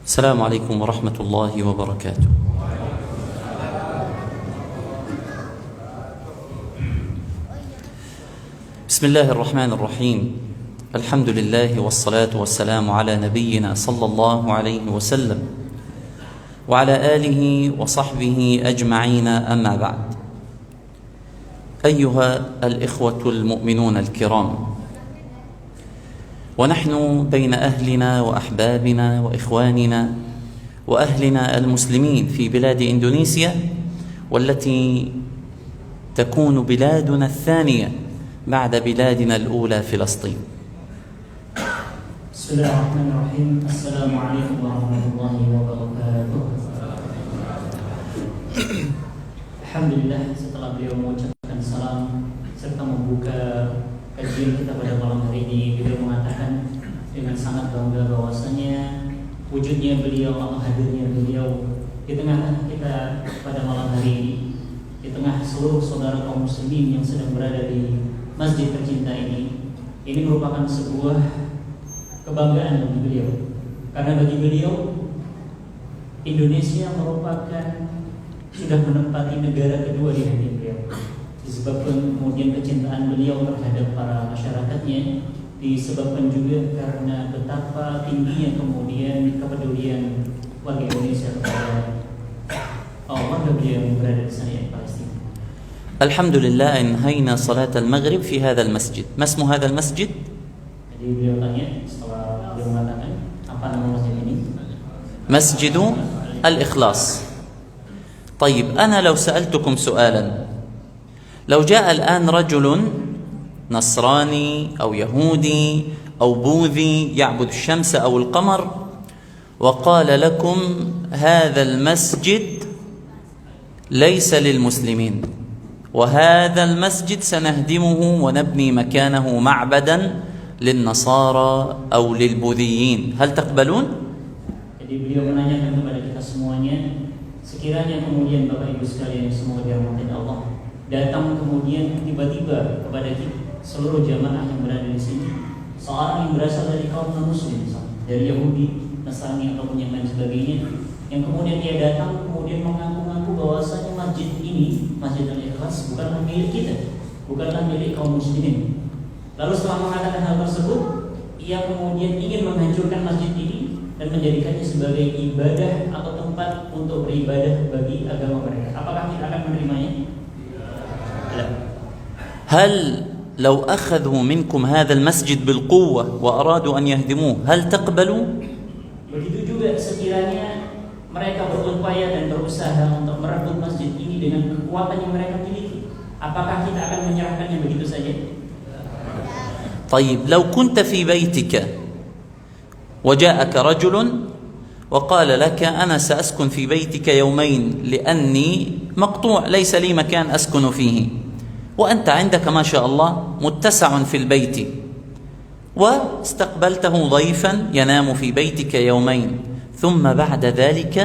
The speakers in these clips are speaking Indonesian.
السلام عليكم ورحمة الله وبركاته. بسم الله الرحمن الرحيم. الحمد لله والصلاة والسلام على نبينا صلى الله عليه وسلم وعلى آله وصحبه أجمعين، أما بعد. أيها الإخوة المؤمنون الكرام، ونحن بين أهلنا وأحبابنا وإخواننا وأهلنا المسلمين في بلاد إندونيسيا، والتي تكون بلادنا الثانية بعد بلادنا الأولى فلسطين. بسم الله الرحمن الرحيم. السلام عليكم ورحمة الله وبركاته. Alhamdulillah, setelah beliau mengucapkan salam serta membuka kajian kita pada malam hari ini, beliau mengatakan dengan sangat bangga bahwasanya wujudnya beliau atau hadirnya beliau di tengah kita pada malam hari ini, di tengah seluruh saudara kaum muslimin yang sedang berada di masjid tercinta ini merupakan sebuah kebanggaan bagi beliau, karena bagi beliau Indonesia merupakan sudah menempati negara kedua di hati beliau, disebabkan kemudian kecintaan beliau terhadap para masyarakatnya, disebabkan juga karena betapa tingginya kemudian kepedulian warga Indonesia kepada warga beliau yang berada di sana di Palestina. Alhamdulillah, انهينا صلاة المغرب في هذا المسجد. ما اسم هذا المسجد؟ Jadi beliau tanya setelah beliau mengatakan apa nama masjid ini? مسجد الإخلاص. طيب، أنا لو سألتكم سؤالا، لو جاء الآن رجل نصراني أو يهودي أو بوذي يعبد الشمس أو القمر وقال لكم هذا المسجد ليس للمسلمين وهذا المسجد سنهدمه ونبني مكانه معبدا للنصارى أو للبوذيين، هل تقبلون؟ Jadi beliau menanyakan kepada kita semuanya, sekiranya kemudian Bapak Ibu sekalian yang semoga dirahmati Allah datang kemudian tiba-tiba kepada kita seluruh jamaah yang berada di sini, seorang yang berasal dari kaum non-muslim, dari Yahudi, Nasrani ataupun yang lain sebagainya, yang kemudian dia datang kemudian mengaku-ngaku bahwasanya masjid ini, Masjid Al-Ikhlas, bukanlah milik kita, bukanlah milik kaum muslimin. Lalu setelah mengatakan hal tersebut, ia kemudian ingin menghancurkan masjid ini dan menjadikannya sebagai ibadah atau tempat untuk beribadah bagi agama mereka. Apakah kita akan menerimanya? Tidak. هل لو أخذوا منكم هذا المسجد بالقوة وأرادوا أن يهدموه هل تقبلوا؟ Begitu juga sekiranya mereka berupaya dan berusaha untuk merebut masjid ini dengan kekuatan yang mereka miliki, apakah kita akan menyerahkannya begitu saja? طيب، لو كنت في بيتك وجاءك رجل وقال لك أنا سأسكن في بيتك يومين لأني مقطوع، ليس لي مكان أسكن فيه، وأنت عندك ما شاء الله متسع في البيت، واستقبلته ضيفا ينام في بيتك يومين، ثم بعد ذلك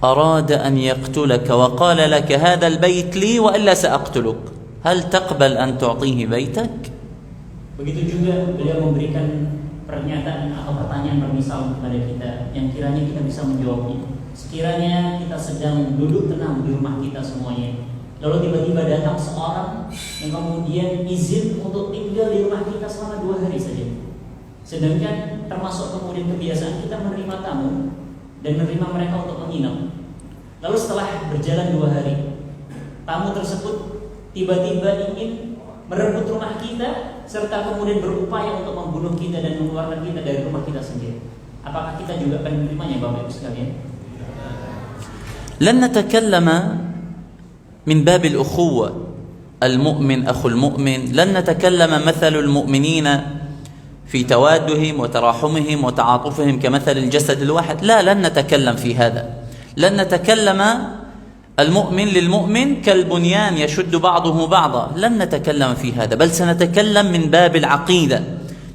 أراد أن يقتلك وقال لك هذا البيت لي وإلا سأقتلك، هل تقبل أن تعطيه بيتك؟ Begitu juga beliau memberikan pernyataan atau pertanyaan bermisal kepada kita yang kiranya kita bisa menjawabnya. Sekiranya kita sedang duduk tenang di rumah kita semuanya, lalu tiba-tiba datang seorang yang kemudian izin untuk tinggal di rumah kita selama 2 hari saja. Sedangkan termasuk kemudian kebiasaan kita menerima tamu dan menerima mereka untuk menginap. Lalu setelah berjalan 2 hari, tamu tersebut tiba-tiba ingin merebut rumah kita serta kemudian berupaya untuk membunuh kita dan mengeluarkan kita dari rumah kita sendiri. Apakah kita juga akan menerimanya, Bapak Ibu sekalian? لن نتكلم من باب الأخوة، المؤمن أخو المؤمن، لن نتكلم مثل المؤمنين في توادهم وتراحمهم وتعاطفهم كمثل الجسد الواحد، لا، لن نتكلم في هذا. لن نتكلم المؤمن للمؤمن كالبنيان يشد بعضه بعضا، لن نتكلم في هذا، بل سنتكلم من باب العقيدة،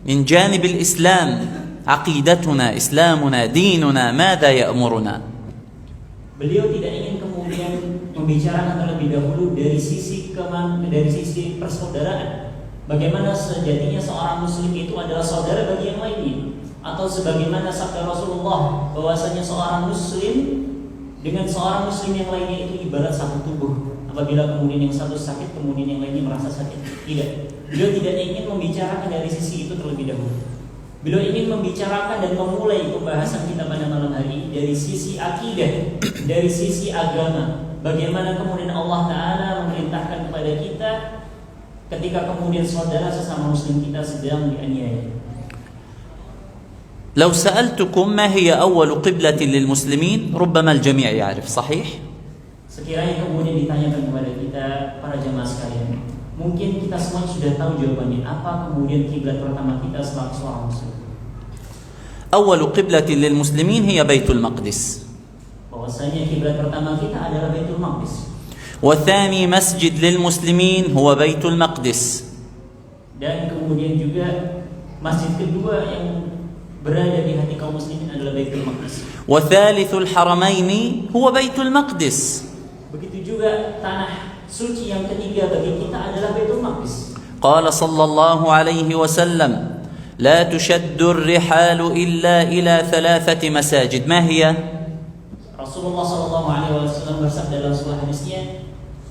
من جانب الإسلام، عقيدتنا، إسلامنا، ديننا، ماذا يأمرنا. Beliau tidak ingin kemudian membicarakan terlebih dahulu dari sisi persaudaraan. Bagaimana sejatinya seorang muslim itu adalah saudara bagi yang lainnya. atau sebagaimana sabda Rasulullah bahwasanya seorang muslim dengan seorang muslim yang lainnya itu ibarat satu tubuh. Apabila kemudian yang satu sakit, kemudian yang lainnya merasa sakit. Tidak. Beliau tidak ingin membicarakan dari sisi itu terlebih dahulu. Beliau ingin membicarakan dan memulai pembahasan kita pada malam hari ini dari sisi akidah, dari sisi agama. Bagaimana kemudian Allah Ta'ala memerintahkan kepada kita ketika kemudian saudara sesama muslim kita sedang dianiaya. لو سألتكم ما هي أول قبلة للمسلمين ربما الجميع يعرف صحيح؟ Sekiranya kemudian ditanyakan kepada kita para jemaah sekalian, mungkin kita semua sudah tahu jawabannya. Apa kemudian kiblat pertama kita selaku seorang muslim? أول قبلة للمسلمين هي بيت المقدس. Bahwasanya kiblat pertama kita adalah Baitul Maqdis. والثاني مسجد للمسلمين هو بيت المقدس. Dan kemudian juga masjid kedua yang berada di hati kaum muslimin adalah Baitul Maqdis. وثالث الحرمين هو بيت المقدس. Begitu juga tanah suci yang ketiga bagi kita adalah Baitul Maqdis. قال صلى الله عليه وسلم لا تشد الرحال إلا إلى 3 مساجد. ما هي؟ Rasulullah SAW bersabda dalam sebuah hadisnya,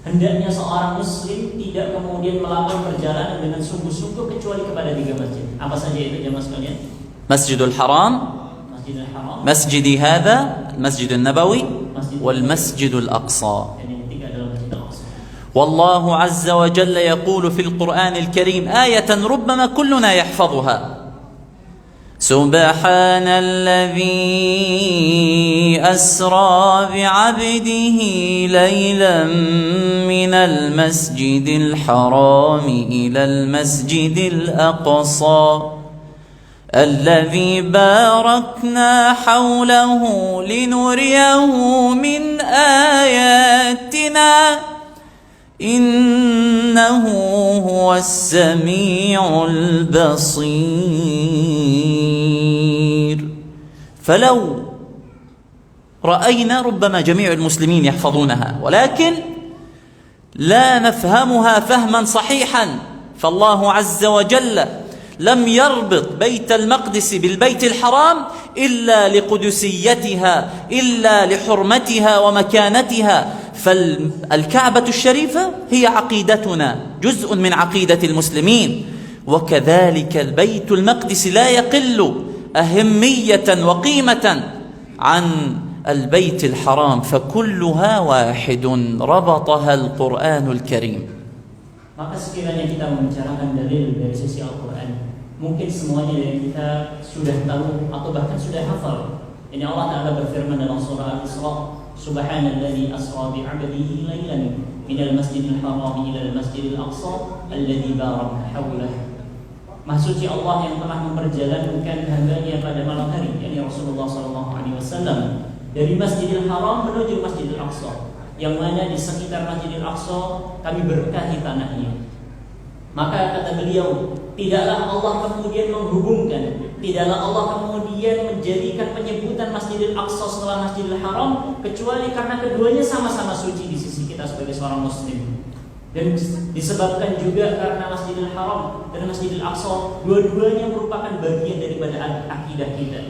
hendaknya seorang muslim tidak kemudian melakukan perjalanan dengan sungguh-sungguh kecuali kepada 3 masjid. Apa saja itu jemaah sekalian? مسجد الحرام، Masjidil Haram, مسجدي هذا المسجد النبوي، والمسجد الأقصى. dan yang ketiga adalah Masjidil Aqsa. والله عز وجل يقول في القرآن الكريم آية ربما كلنا يحفظها: سبحان الذي أسرى بعبده ليلا من المسجد الحرام إلى المسجد الأقصى الذي باركنا حوله لنريه من آياتنا إنه هو السميع البصير. فلو رأينا ربما جميع المسلمين يحفظونها ولكن لا نفهمها فهما صحيحا، فالله عز وجل لم يربط بيت المقدس بالبيت الحرام إلا لقدسيتها، إلا لحرمتها ومكانتها. فالكعبة الشريفة هي عقيدتنا، جزء من عقيدة المسلمين، وكذلك البيت المقدس لا يقل أهمية وقيمة عن البيت الحرام، فكلها واحد ربطها القرآن الكريم. Maka sekiranya kita membicarakan dalil dari sisi Al-Quran, mungkin semuanya dari kita sudah tahu atau bahkan sudah hafal. Ini Allah Ta'ala berfirman dalam surah Al-Isra, Subhanalladzi asra bi'abdihi laylan minal masjidil haram ilal masjidil aqsa alladzi barakna hawlahu. Maha suci Allah yang telah memperjalankan hambanya pada malam hari, yakni Rasulullah SAW, dari Masjidil Haram menuju Masjidil Aqsa, yang mana di sekitar Masjidil Aqsa kami berkahi tanahnya. Maka kata beliau, tidaklah Allah kemudian menghubungkan, tidaklah Allah kemudian menjadikan penyebutan Masjidil Aqsa setelah Masjidil Haram kecuali karena keduanya sama-sama suci di sisi kita sebagai seorang muslim. Dan disebabkan juga karena Masjidil Haram dan Masjidil Aqsa dua-duanya merupakan bagian daripada akidah kita.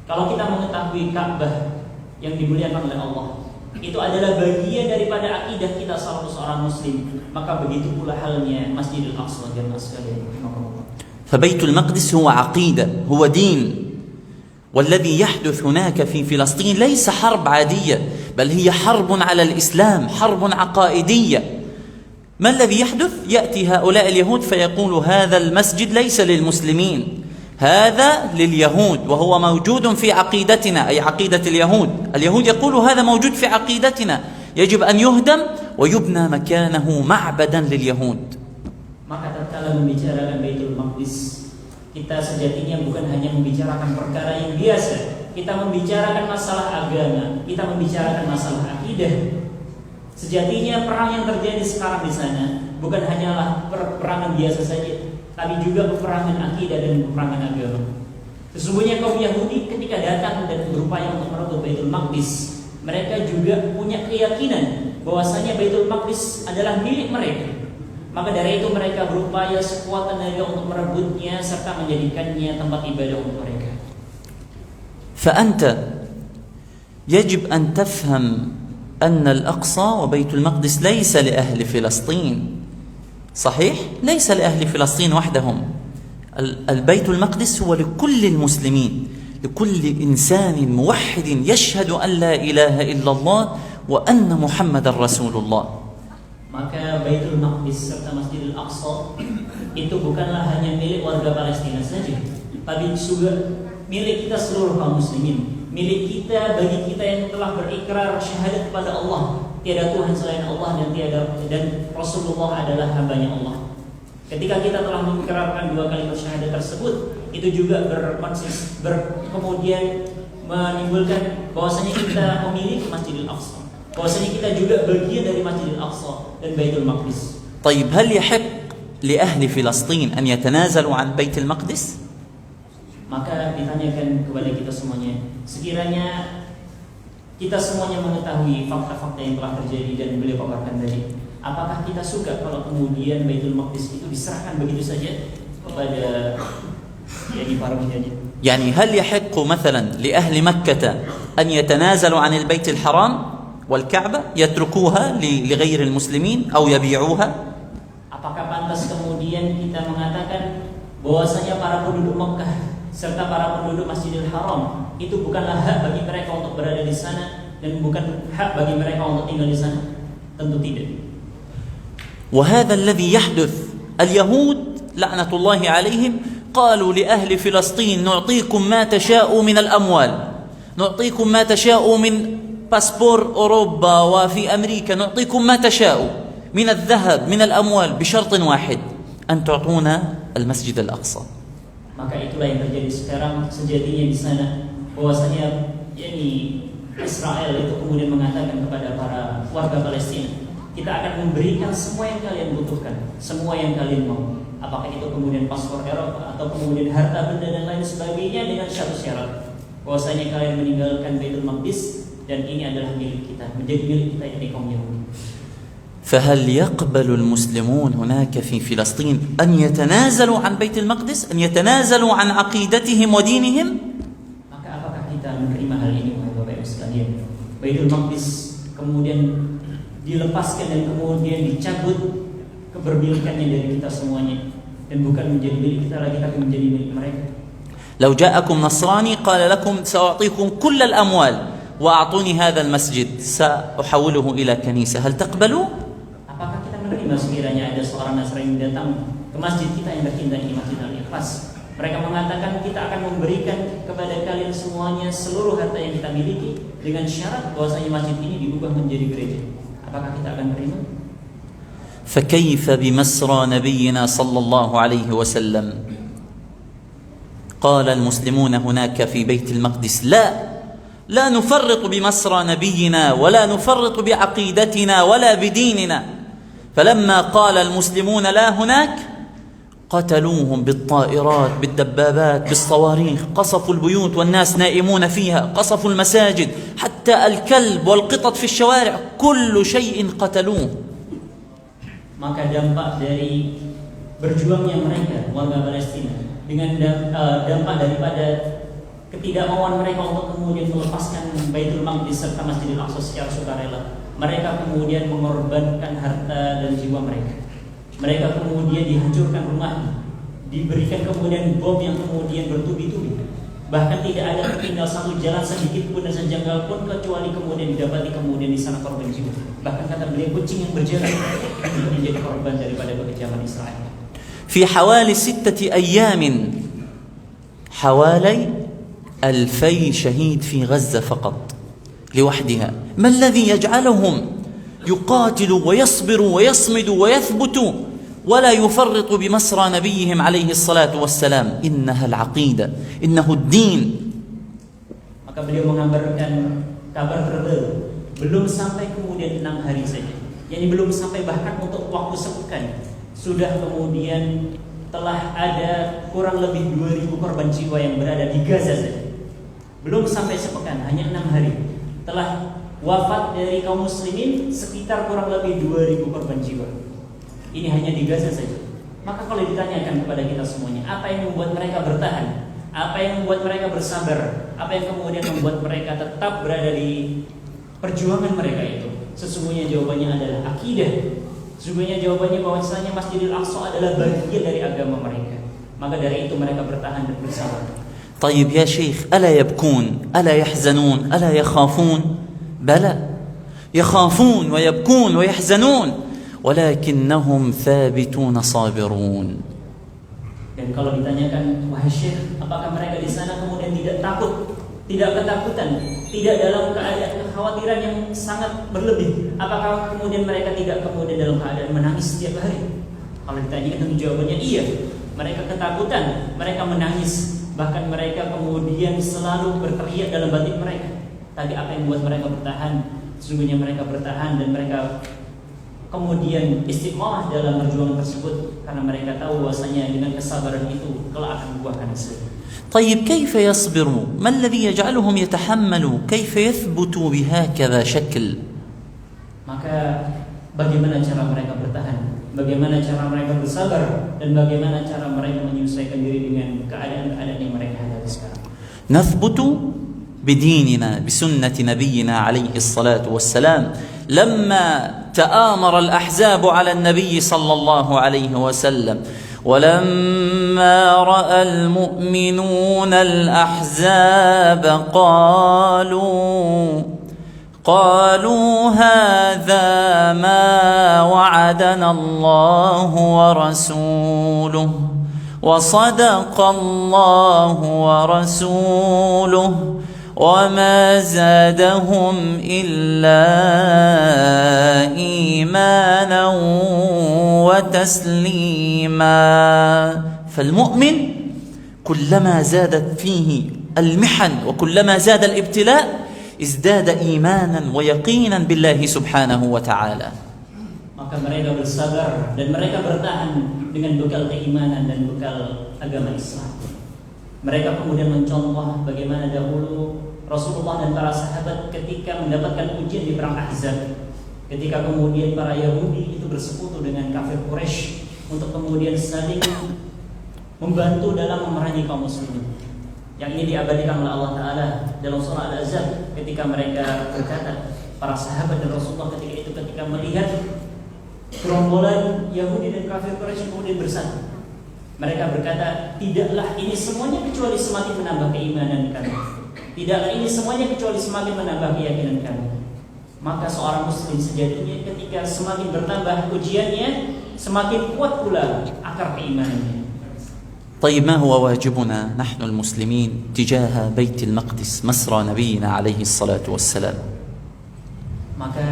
Kalau kita mengetahui Ka'bah yang dimuliakan oleh Allah itu adalah bagian daripada akidah kita selaku seorang muslim, maka begitu pula halnya Masjidil Aqsa jemaah sekalian. فبيت المقدس هو عقيدة، هو دين، والذي يحدث هناك في فلسطين ليس حرب عادية، بل هي حرب على الإسلام، حرب عقائدية. ما الذي يحدث؟ يأتي هؤلاء اليهود فيقول هذا المسجد ليس للمسلمين، هذا لليهود، وهو موجود في عقيدتنا، أي عقيدة اليهود. اليهود يقول هذا موجود في عقيدتنا، يجب أن يهدم ويبنى مكانه معبدا لليهود. Maka tatkala membicarakan Baitul Maqdis, kita sejatinya bukan hanya membicarakan perkara yang biasa. Kita membicarakan masalah agama, kita membicarakan masalah akidah. Sejatinya perang yang terjadi sekarang di sana bukan hanyalah peperangan biasa saja, tapi juga peperangan akidah dan peperangan agama. Sesungguhnya kaum Yahudi ketika datang dan berupaya untuk merebut Baitul Maqdis, mereka juga punya keyakinan bahwasanya Baitul Maqdis adalah milik mereka. Maka dari itu mereka berupaya sekuat tenaga untuk merebutnya serta menjadikannya tempat ibadah untuk mereka. فأنت يجب أن تفهم أن الأقصى وبيت المقدس ليس لأهل فلسطين، صحيح؟ ليس لأهل فلسطين وحدهم، البيت المقدس هو لكل المسلمين، لكل إنسان موحد يشهد أن لا إله إلا الله وأن محمد رسول الله. Maka Baitul Maqdis serta Masjidil Aqsa itu bukanlah hanya milik warga Palestina saja, tapi juga milik kita seluruh kaum muslimin, milik kita bagi kita yang telah berikrar syahadat kepada Allah, tiada Tuhan selain Allah dan Rasulullah adalah hambanya Allah. Ketika kita telah mengikrarkan dua kalimat syahadat tersebut, itu juga kemudian menimbulkan bahwasanya kita memiliki Masjidil Aqsa, bahwasanya kita juga bagian dari Masjidil Aqsa dan Baitul Maqdis. طيب هل يحق لأهل فلسطين أن يتنازلوا عن بيت المقدس؟ Maka ditanyakan kepada kita semuanya, sekiranya kita semuanya mengetahui fakta-fakta yang telah terjadi dan beliau paparkan tadi, apakah kita suka kalau kemudian Baitul Maqdis itu diserahkan begitu saja kepada para penjajah? يعني هل يحق مثلا لأهل مكة أن يتنازلوا عن البيت الحرام والكعبة يتركوها لغير المسلمين أو يبيعوها؟ Apakah pantas kemudian kita mengatakan bahwasanya para penduduk Mekah serta para penduduk Masjidil Haram itu bukanlah hak bagi mereka untuk berada di sana dan bukan hak bagi mereka untuk tinggal di sana? Tentu tidak. وهذا الذي يحدث. اليهود لعنة الله عليهم قالوا لأهل فلسطين نعطيكم ما تشاءوا من الأموال، نعطيكم ما تشاءوا من باسبور أوروبا وفي أمريكا، نعطيكم ما تشاءوا من الذهب من الأموال بشرط واحد، أن تعطونا المسجد الأقصى. Maka itulah yang terjadi sekarang sejatinya di sana, bahwasanya Israel itu kemudian mengatakan kepada para warga Palestina, kita akan memberikan semua yang kalian butuhkan, semua yang kalian mau. Apakah itu kemudian paspor Eropa atau kemudian harta benda dan lain sebagainya, dengan satu syarat, bahwasanya kalian meninggalkan Baitul Maqdis dan ini adalah milik kita, menjadi milik kita yang kaum Yahudi. فهل يقبل المسلمون هناك في فلسطين أن يتنازلوا عن بيت المقدس، أن يتنازلوا عن عقيدتهم ودينهم؟ Maka apakah kita menerima hal ini, wahai Bapak Ibu sekalian? Baitul Maqdis kemudian dilepaskan dan kemudian dicabut kepemilikannya dari kita semuanya, dan bukan menjadi milik kita lagi tapi menjadi milik mereka. لو جاءكم نصراني قال لكم سأعطيكم كل الأموال وأعطوني هذا المسجد سأحوله إلى كنيسة، هل تقبلوا؟ Apakah kita menerima sekiranya ada seorang Nasrani datang ke masjid kita yang berkinta di Masjid Al-Ikhlas? Mereka mengatakan kita akan memberikan kepada kalian semuanya seluruh harta yang kita miliki dengan syarat bahwasanya masjid ini diubah menjadi gereja. Apakah kita akan menerima? فكيف بمسرى نبينا صلى الله عليه وسلم؟ قال المسلمون هناك في بيت المقدس لا نفرط بمسرى نبينا ولا نفرط بعقيدتنا ولا بديننا، فلما قال المسلمون لا هناك قتلوهم بالطائرات بالدبابات بالصواريخ، قصفوا البيوت والناس نائمون فيها، قصفوا المساجد، حتى الكلب والقطط في الشوارع كل شيء قتلوه. Maka dampak dari berjuangnya mereka warga Palestina dengan dampak daripada ketidakmauan mereka untuk kemudian melepaskan Baitul Maqdis serta Masjidil Aqsa secara sukarela, mereka kemudian mengorbankan harta dan jiwa mereka. Mereka kemudian dihancurkan rumahnya, diberikan kemudian bom yang kemudian bertubi-tubi. Bahkan tidak ada tertinggal satu jalan sedikit pun dan sejengkal pun kecuali kemudian didapati kemudian di sana korban jiwa. Bahkan kata beliau, kucing yang berjalan itu menjadi korban daripada kekejaman Israel. في حوالي 6 أيام حوالي 2000 شهيد في غزة فقط لوحدها. ما الذي يجعلهم يقاتلوا ويصبروا ويصمدوا ويثبتوا ولا يفرطوا بمسرى نبيهم عليه الصلاة والسلام؟ إنها العقيدة، إنه الدين. Maka beliau mengabarkan kabar terbaru, belum sampai kemudian 6 hari saja, yakni belum sampai bahkan untuk waktu sepekan, sudah kemudian telah ada kurang lebih 2000 korban jiwa yang berada di Gaza saja. Belum sampai sepekan, hanya 6 hari telah wafat dari kaum muslimin sekitar kurang lebih 2000 korban jiwa. Ini hanya di Gaza saja. Maka kalau ditanyakan kepada kita semuanya, apa yang membuat mereka bertahan? Apa yang membuat mereka bersabar? Apa yang kemudian membuat mereka tetap berada di perjuangan mereka itu? Sesungguhnya jawabannya adalah akidah. Sesungguhnya jawabannya bahwasanya Masjidil Aqsa adalah bagian dari agama mereka. Maka dari itu mereka bertahan dan bersabar. طيب يا شيخ ألا يبكون ألا يحزنون ألا يخافون بلى يخافون ويبكون ويحزنون ولكنهم ثابتون صابرون. Dan kalau ditanyakan, wahai Syekh, apakah mereka di sana kemudian tidak takut, tidak ketakutan, tidak dalam keadaan kekhawatiran yang sangat berlebih? Apakah kemudian mereka tidak kemudian dalam keadaan menangis setiap hari? Kalau ditanyakan, tentu jawabannya iya. Mereka ketakutan, mereka menangis, bahkan mereka kemudian selalu berteriak dalam batin mereka. Tapi apa yang membuat mereka bertahan? Sesungguhnya mereka bertahan dan mereka kemudian istiqomah dalam perjuangan tersebut karena mereka tahu bahwasanya dengan kesabaran itu kelak akan membuahkan hasil. طيب كيف يصبروا؟ ما الذي يجعلهم يتحملوا؟ كيف يثبتوا بهكذا شكل؟ Maka bagaimana cara mereka bertahan? Bagaimana cara mereka bersabar? Dan bagaimana cara mereka menyesuaikan diri dengan keadaan-keadaan yang mereka hadapi sekarang? نثبت بديننا بسنة نبينا عليه الصلاة والسلام لما تآمر الأحزاب على النبي صلى الله عليه وسلم ولما رأى المؤمنون الأحزاب قالوا هذا ما وعدنا الله ورسوله وصدق الله ورسوله وما زادهم إلا إيمانا وتسليما. فالمؤمن كلما زادت فيه المحن وكلما زاد الابتلاء ازداد إيمانا ويقينا بالله سبحانه وتعالى. Maka mereka bersabar dan mereka bertahan dengan bekal keimanan dan bekal agama Islam. Mereka kemudian mencontoh bagaimana dahulu Rasulullah dan para sahabat ketika mendapatkan ujian di perang Ahzab, ketika kemudian para Yahudi itu bersekutu dengan kafir Quraisy untuk kemudian saling membantu dalam memerangi kaum muslimin. Yang ini diabadikan oleh Allah Ta'ala dalam surah Al-Ahzab ketika mereka berkata, para sahabat dan Rasulullah ketika melihat gerombolan Yahudi dan kafir Quraisy kemudian bersatu, mereka berkata, tidaklah ini semuanya kecuali semakin menambah keimanan kami. Tidaklah ini semuanya kecuali semakin menambah keyakinan kami. Maka seorang muslim sejatinya ketika semakin bertambah ujiannya, semakin kuat pula akar keimanannya. طيب ما هو واجبنا نحن المسلمين تجاه بيت المقدس مسرى نبينا عليه الصلاة والسلام؟ Maka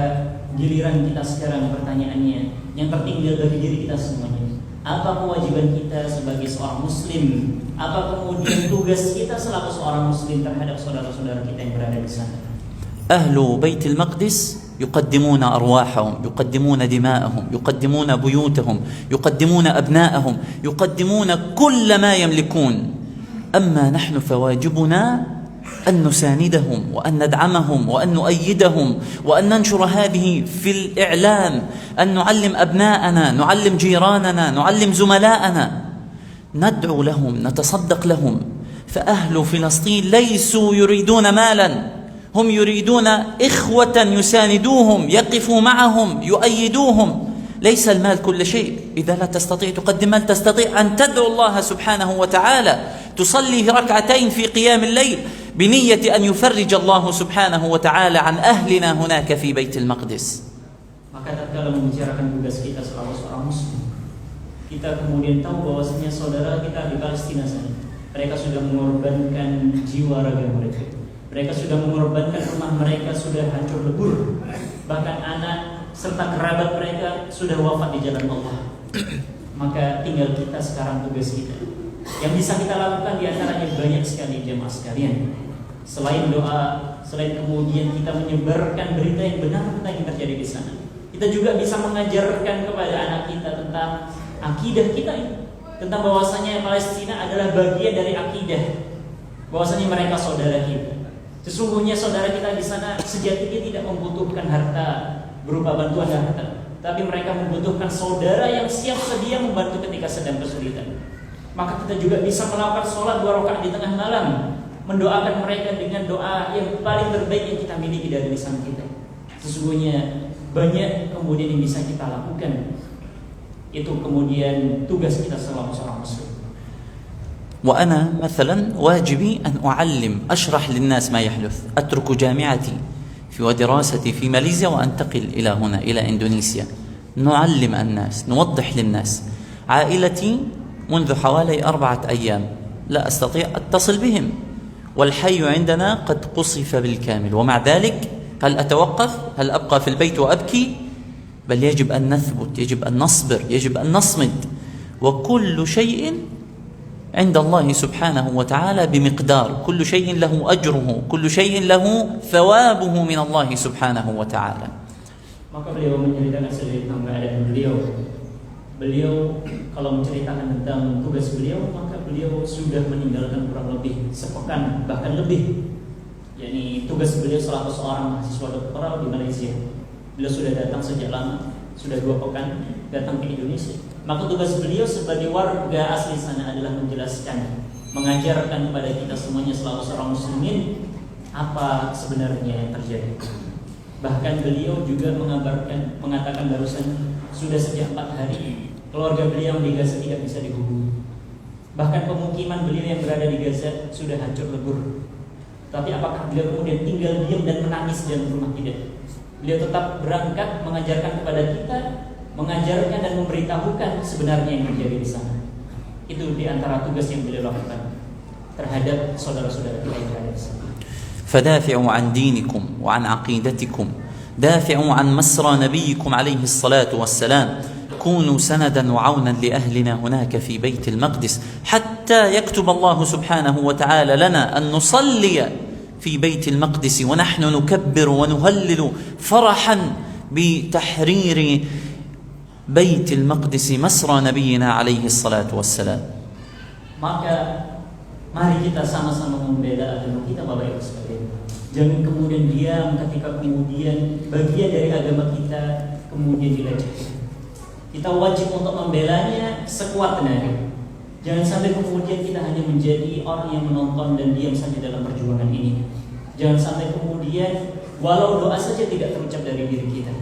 giliran kita sekarang pertanyaannya yang tertinggal dari diri kita semuanya. Apa kewajiban kita sebagai seorang muslim? Apa kemudian tugas kita selaku seorang muslim terhadap saudara-saudara kita yang berada di sana? أهل بيت المقدس يقدمون أرواحهم، يقدمون دماءهم، يقدمون بيوتهم، يقدمون أبناءهم، يقدمون كل ما يملكون. أما نحن فواجبنا أن نساندهم وأن ندعمهم وأن نؤيدهم وأن ننشر هذه في الإعلام، أن نعلم أبناءنا، نعلم جيراننا، نعلم زملائنا، ندعو لهم، نتصدق لهم. فأهل فلسطين ليسوا يريدون مالا، هم يريدون إخوة يساندوهم، يقفوا معهم، يؤيدوهم. ليس المال كل شيء. إذا لا تستطيع تقدم مال، تستطيع أن تدعو الله سبحانه وتعالى، تصلي ركعتين في قيام الليل بنية أن يفرج الله سبحانه وتعالى عن أهلنا هناك في بيت المقدس. Maka tatkala membicarakan tugas kita sebagai seorang muslim, kita kemudian tahu bahwasanya saudara kita di Palestina sana, mereka sudah mengorbankan jiwa raga mereka. Mereka sudah mengorbankan rumah mereka, sudah hancur lebur. Bahkan anak serta kerabat mereka sudah wafat di jalan Allah. Maka tinggal kita sekarang tugas kita. Yang bisa kita lakukan diantaranya banyak sekali jemaah sekalian. Selain doa, selain kemudian kita menyebarkan berita yang benar tentang yang terjadi di sana, kita juga bisa mengajarkan kepada anak kita tentang akidah kita, tentang bahwasanya Palestina adalah bagian dari akidah, bahwasanya mereka saudara kita. Sesungguhnya saudara kita di sana sejatinya tidak membutuhkan harta berupa bantuan harta, tapi mereka membutuhkan saudara yang siap sedia membantu ketika sedang kesulitan. Maka kita juga bisa melakukan sholat 2 rakaat di tengah malam, mendoakan mereka dengan doa yang paling terbaik yang kita miliki dari lisan kita. Sesungguhnya banyak kemudian yang bisa kita lakukan. Itu kemudian tugas kita selalu seorang muslim. وأنا مثلا واجبي أن أعلم أشرح للناس ما يحدث. أترك جامعتي ودراستي في ماليزيا وأنتقل إلى هنا إلى إندونيسيا. نعلم الناس، نوضح للناس. عائلتي منذ حوالي 4 أيام لا أستطيع أتصل بهم، والحي عندنا قد قصف بالكامل، ومع ذلك هل أتوقف؟ هل أبقى في البيت وأبكي؟ بل يجب أن نثبت، يجب أن نصبر، يجب أن نصمد، وكل شيء عند الله سبحانه وتعالى بمقدار، كل شيء له أجره، كل شيء له ثوابه من الله سبحانه وتعالى. Maka beliau menceritakan sedikit tentang keadaan beliau. Beliau kalau menceritakan tentang tugas beliau, maka beliau sudah meninggalkan kurang lebih sepekan, bahkan lebih. Yani tugas beliau selaku seorang mahasiswa doktoral di Malaysia. Beliau sudah datang sejak lama, sudah 2 pekan datang ke Indonesia. Maka tugas beliau sebagai warga asli sana adalah menjelaskan, mengajarkan kepada kita semuanya selalu seorang muslimin apa sebenarnya yang terjadi. Bahkan beliau juga mengatakan barusan sudah sejak 4 hari keluarga beliau di Gaza tidak bisa dihubungi. Bahkan pemukiman beliau yang berada di Gaza sudah hancur lebur. Tapi apakah beliau kemudian tinggal diam dan menangis dalam rumah? Tidak. Beliau tetap berangkat mengajarkan kepada kita, mengajarkan dan memberitahukan sebenarnya yang terjadi di sana. Itu di antara tugas yang beliau lakukan terhadap saudara-saudara kita yang berada di sana. فدافعوا عن دينكم وعن عقيدتكم، دافعوا عن مسرى نبيكم عليه الصلاة والسلام، كونوا سندا وعونا لأهلنا هناك في بيت المقدس حتى يكتب الله سبحانه وتعالى لنا أن نصلي في بيت المقدس ونحن نكبر ونهلل فرحا بتحرير بيت المقدس مسرى نبينا عليه الصلاة والسلام. Maka mari kita sama-sama membela agama kita, Bapak Ibu sekalian. Jangan kemudian diam ketika kemudian bagian dari agama kita kemudian dilecehkan. Kita wajib untuk membelanya sekuat tenaga. Jangan sampai kemudian kita hanya menjadi orang yang menonton dan diam saja dalam perjuangan ini. Jangan sampai kemudian walau doa saja tidak terucap dari diri kita.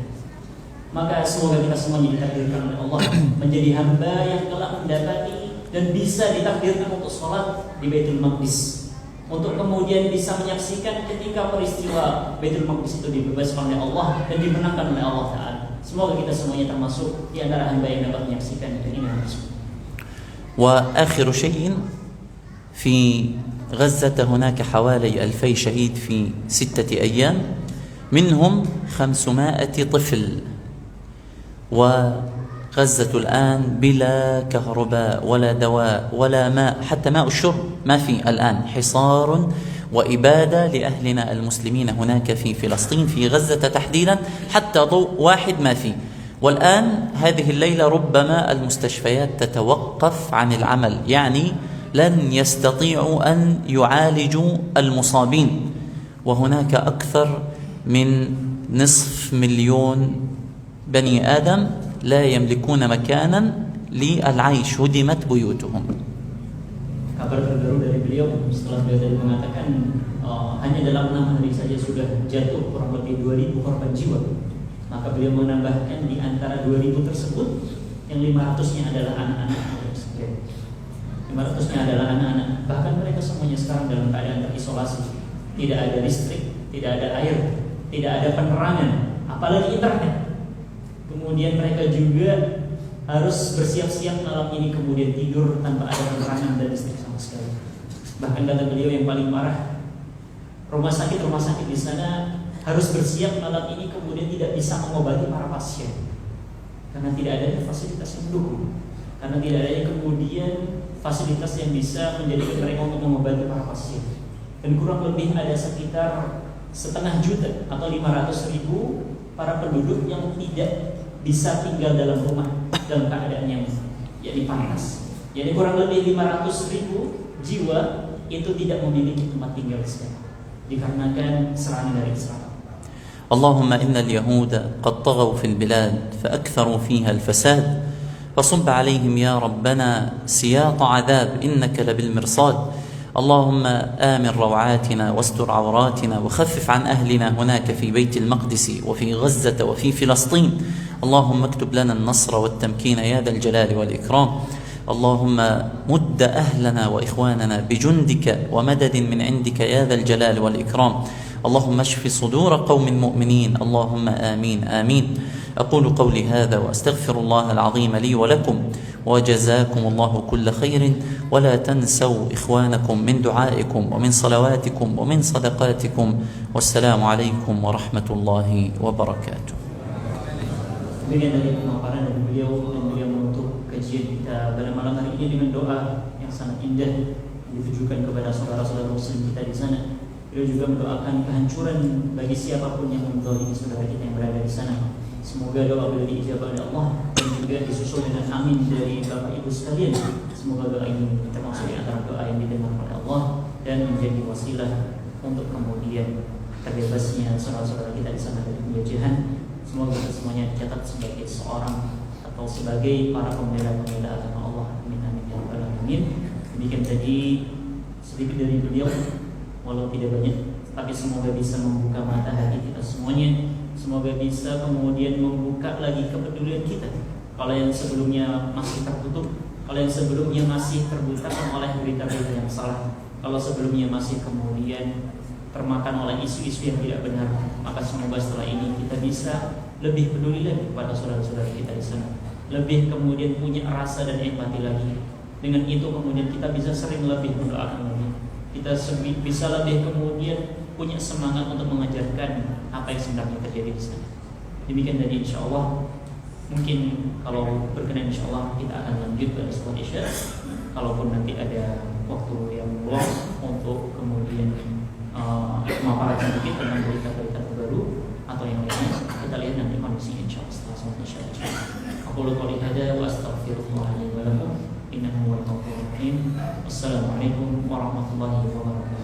Maka semoga kita semuanya ditakdirkan oleh Allah menjadi hamba yang telah mendapati dan bisa ditakdirkan untuk sholat di Baitul Maqdis, untuk kemudian bisa menyaksikan ketika peristiwa Baitul Maqdis itu dibebaskan oleh Allah dan dimenangkan oleh Allah Ta'ala. Semoga kita semuanya termasuk di antara hamba yang dapat menyaksikan dan ini harus. وآخر شيء في غزة هناك حوالي 2000 شهيد في 6 أيام، منهم 500 طفل، وغزة الآن بلا كهرباء ولا دواء ولا ماء، حتى ماء الشرب ما في الآن، حصار وإبادة لأهلنا المسلمين هناك في فلسطين في غزة تحديدا، حتى ضوء واحد ما في. والآن هذه الليلة ربما المستشفيات تتوقف عن العمل، يعني لن يستطيعوا أن يعالجوا المصابين، وهناك أكثر من 500,000 بني آدم لا يملكون مكانا للعيش، هدمت بيوتهم. Kabar terbaru dari beliau setelah beliau tadi mengatakan hanya dalam 6 hari saja sudah jatuh kurang lebih 2.000 korban jiwa. Maka beliau menambahkan di antara 2.000 tersebut yang 500-nya adalah anak-anak. 500-nya adalah anak-anak. Bahkan mereka semuanya sekarang dalam keadaan terisolasi. Tidak ada listrik, tidak ada air, tidak ada penerangan, apalagi internet. Kemudian mereka juga harus bersiap-siap malam ini kemudian tidur tanpa ada penerangan dan listrik sama sekali. Bahkan kata beliau yang paling parah, rumah sakit di sana harus bersiap malam ini kemudian tidak bisa mengobati para pasien karena tidak ada fasilitas yang mendukung, karena tidak ada kemudian fasilitas yang bisa menjadikan mereka untuk mengobati para pasien. Dan kurang lebih ada sekitar 500,000 atau 500,000 para penduduk yang tidak bisa tinggal dalam rumah dalam keadaan yang panas. Jadi kurang lebih 500,000 jiwa itu tidak memiliki tempat tinggal sekarang dikarenakan serangan dari Israel. اللهم إن اليهود قد طغوا في البلاد فأكثروا فيها الفساد، فصب عليهم يا ربنا سياط عذاب إنك لبالمرصاد. اللهم آمن روعاتنا واستر عوراتنا وخفف عن أهلنا هناك في بيت المقدس وفي غزة وفي فلسطين. اللهم اكتب لنا النصر والتمكين يا ذا الجلال والإكرام. اللهم مد أهلنا وإخواننا بجندك ومدد من عندك يا ذا الجلال والإكرام. اللهم اشف صدور قوم مؤمنين. اللهم آمين آمين. أقول قولي هذا وأستغفر الله العظيم لي ولكم، وجزاكم الله كل خير. ولا تنسوا إخوانكم من دعائكم ومن صلواتكم ومن صدقاتكم. والسلام عليكم ورحمة الله وبركاته. Demikian dari pemaparan dari beliau, dan beliau menutup kajian kita pada malam hari ini dengan doa yang sangat indah ditujukan kepada saudara-saudara muslim kita di sana. Beliau juga mendoakan kehancuran bagi siapapun yang menzalimi saudara kita yang berada di sana. Semoga doa beliau diijabah oleh Allah dan juga disusul dengan amin dari Bapak Ibu sekalian. Semoga doa ini termasuk di antara doa yang didengar oleh Allah dan menjadi wasilah untuk kemudian terbebasnya saudara-saudara kita di sana dari penjajahan. Semoga kita semuanya dicatat sebagai seorang atau sebagai para pembela-pembela agama Allah. Amin amin ya rabbal alamin. Demikian tadi sedikit dari beliau, walau tidak banyak, tapi semoga bisa membuka mata hati kita semuanya. Semoga bisa kemudian membuka lagi kepedulian kita. Kalau yang sebelumnya masih tertutup, kalau yang sebelumnya masih terbutakan oleh berita-berita yang salah, kalau sebelumnya masih kemudian termakan oleh isu-isu yang tidak benar, maka semoga setelah ini kita bisa lebih peduli lagi kepada saudara-saudara kita di sana, lebih kemudian punya rasa dan empati lagi. Dengan itu kemudian kita bisa sering lebih mendoakan lagi, kita bisa lebih kemudian punya semangat untuk mengajarkan apa yang sebenarnya terjadi di sana. Demikian tadi insyaallah. Mungkin kalau berkenan insyaallah kita akan lanjut pada setelah Isya. Kalaupun nanti ada waktu yang luang untuk kemudian memaparkan sedikit tentang berita-berita terbaru atau yang lainnya, kita lihat nanti kondisinya insyaallah setelah sholat Isya. Aku qouli hada wa astaghfirullah li wa lakum innahu huwal ghafurur rahim. Assalamualaikum warahmatullahi wabarakatuh.